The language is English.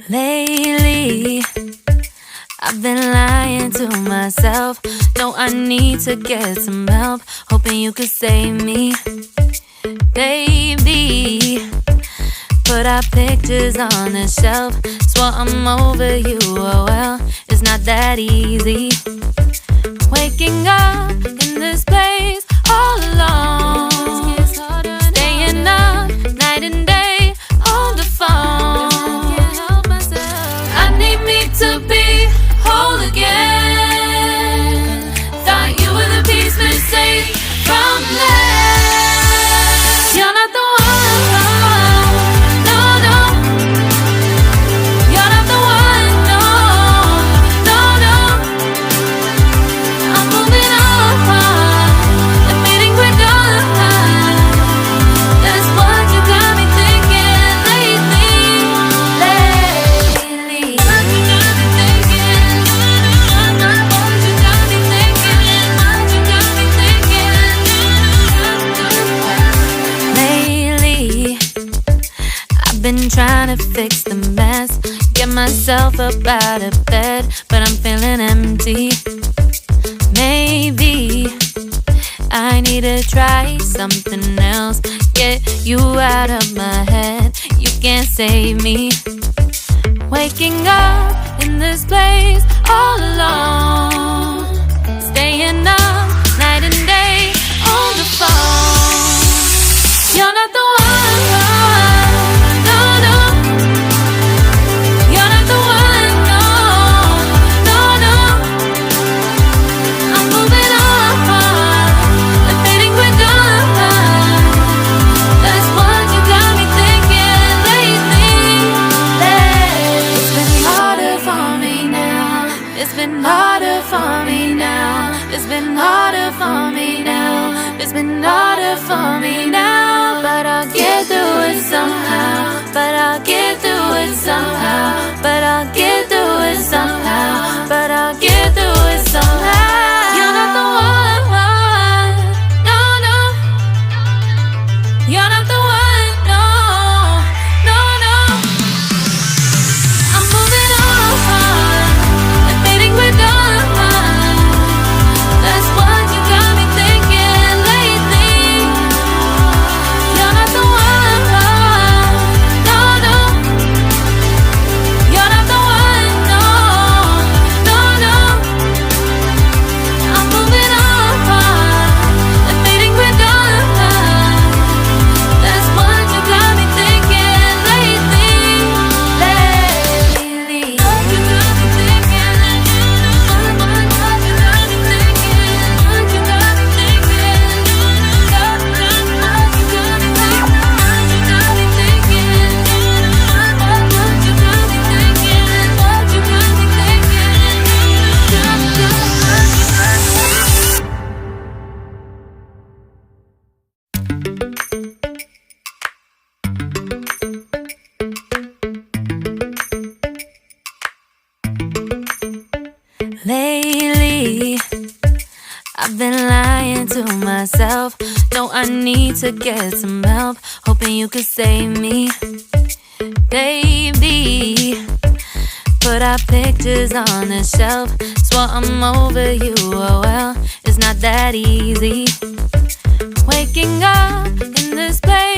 Lately, I've been lying to myself. No, I need to get some help. Hoping you could save me, baby. Put our pictures on the shelf. Swore I'm over you, oh well, it's not that easy. Waking up in this place all alone, staying up night and day on the phone. I need me to be whole again. Thought you were the piece missing from left. You're not the one, no, no. You're not the one, no, no, no. I'm moving on, admitting we're done. That's what you got me thinking lately. What you got me thinking. What you got me thinking. What you got me thinking. Lately, I've been trying to fix the mess, get myself up out of bed, but I'm feeling empty. Maybe I need to try something else, get you out of my head. You can't save me. Waking up in this place all alone, staying up night and day on the phone. You're not the one, no, no. You're not the one, no, no, no. I'm moving on, admitting we're done. That's what you got me thinking lately. It's been harder for me now. It's been harder for me now. It's been harder for me now. It's been harder for me now. But I'll get through it somehow. But I'll get through it somehow. But I'll get through it somehow. But I'll get through it somehow. You're not the one, no, no. You're not the one, no, no, no. I'm moving on, admitting we're done. That's what you got me thinking lately. You're not the one, no, no. You're not the one, no, no, no. I'm moving on, admitting we're done. That's what you got me thinking lately. What you got me thinking. What you got me thinking. What you got me thinking. What you got me thinking. What you got me thinking. What you got me Lately, I've been lying to myself. No, I need to get some help. Hoping you could save me, baby. Put our pictures on the shelf. Swore I'm over you, oh well, it's not that easy. Waking up in this place